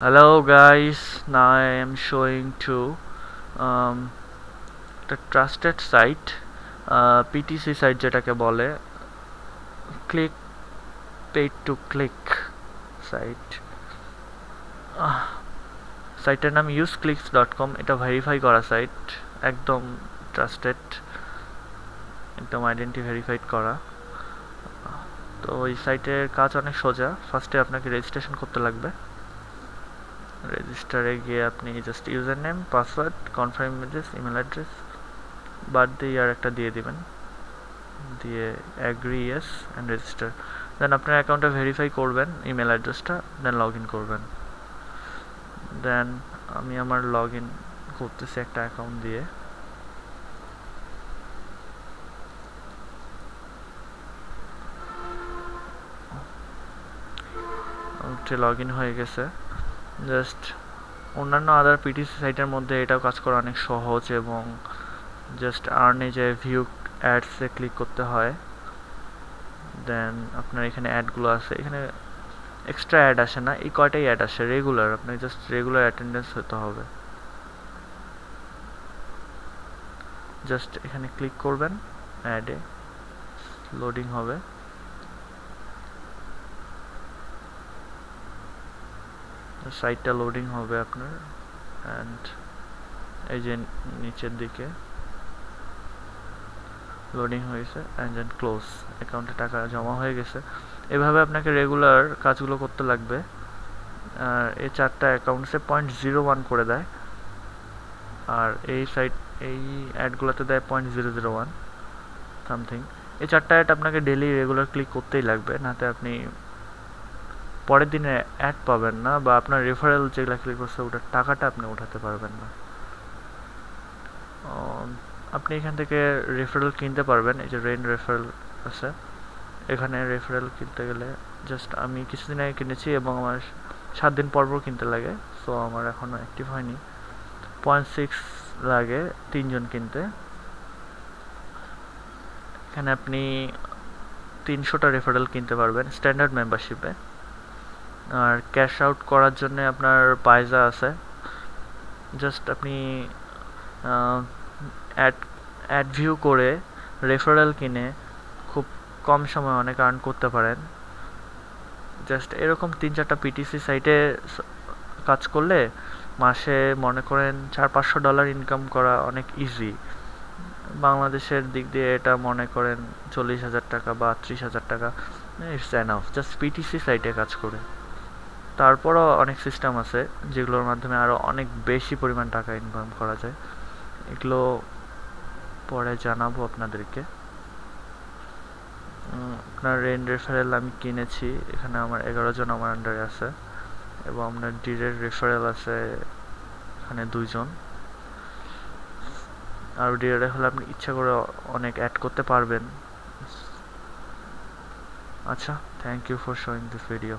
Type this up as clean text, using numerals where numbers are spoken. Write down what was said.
Hello guys, now I am showing to um, the trusted site PTC site যেটাকে বলে click paid to click site সাইটের নাম useclicks.com এটা verify করা site একদম ট্রাস্টেড একদম আইডেন্টি ভেরিফাইড করা তো এই সাইটের কাজ অনেক সোজা ফার্স্টে আপনাকে রেজিস্ট্রেশন করতে লাগবে রেজিস্টারে গিয়ে আপনি just user name password confirm images email address birthday year একটা দিয়ে দিবেন দিয়ে অ্যাগ্রি ইয়েস অ্যান্ড রেজিস্টার দেন আপনার অ্যাকাউন্টটা ভেরিফাই করবেন ইমেল অ্যাড্রেসটা দেন লগ ইন করবেন দেন আমি আমার লগ ইন করতেছি একটা অ্যাকাউন্ট দিয়ে লগ ইন হয়ে গেছে জাস্ট অন্যান্য আদার পিটিসি সাইটের মধ্যে এটাও কাজ করা অনেক সহজ এবং জাস্ট আর্নে যে ভিউ অ্যাডসে ক্লিক করতে হয় দেন আপনার এখানে অ্যাডগুলো আছে এখানে এক্সট্রা অ্যাড আসে না এই কয়টাই অ্যাড আসে রেগুলার আপনাকে জাস্ট রেগুলার অ্যাটেন্ডেন্স হতে হবে জাস্ট এখানে ক্লিক করবেন অ্যাডে লোডিং হবে সাইটটা লোডিং হবে আপনার অ্যান্ড এই যে নিচের দিকে লোডিং হয়েছে অ্যান্ড দেন ক্লোজ অ্যাকাউন্টে টাকা জমা হয়ে গেছে এভাবে আপনাকে রেগুলার কাজগুলো করতে লাগবে আর এই চারটা অ্যাকাউন্টসে 0.01 করে দেয় আর এই সাইট এই অ্যাডগুলোতে দেয় 0.001 সামথিং এই চারটা অ্যাড আপনাকে ডেলি রেগুলার ক্লিক করতেই লাগবে নাতে আপনি পরের দিনে অ্যাড পাবেন না বা আপনার রেফারেল যেগুলো ক্লিক করছে ওটার টাকাটা আপনি উঠাতে পারবেন না আপনি এখান থেকে রেফারেল কিনতে পারবেন এই যে রেন রেফারেল আছে এখানে রেফারেল কিনতে গেলে জাস্ট আমি কিছুদিন আগে কিনেছি এবং আমার 7 দিন পর কিনতে লাগে সো আমার এখনও অ্যাক্টিভ হয়নি 0.6 লাগে 3 জন কিনতে এখানে আপনি 300টা রেফারেল কিনতে পারবেন স্ট্যান্ডার্ড মেম্বারশিপে আর ক্যাশ আউট করার জন্য আপনার পাইজা আছে জাস্ট আপনি অ্যাড ভিউ করে রেফারেল কিনে খুব কম সময় অনেক আর্ন করতে পারেন জাস্ট এরকম 3-4টা পিটিসি সাইটে কাজ করলে মাসে মনে করেন $400-500 ইনকাম করা অনেক ইজি বাংলাদেশের দিক দিয়ে এটা মনে করেন 40,000 টাকা বা 30,000 টাকা ইটস এনাফ জাস্ট পিটিসি সাইটে কাজ করে তারপরও অনেক সিস্টেম আছে যেগুলোর মাধ্যমে আরও অনেক বেশি পরিমাণ টাকা ইনকাম করা যায় এগুলো পরে জানাবো আপনাদেরকে আপনার রেন রেফারেল আমি কিনেছি এখানে আমার 11 জন আমার আন্ডারে আছে এবং আপনার ডিরের রেফারেল আছে এখানে 2 জন আর ডিরের হলে আপনি ইচ্ছা করে অনেক অ্যাড করতে পারবেন আচ্ছা thank you for showing this video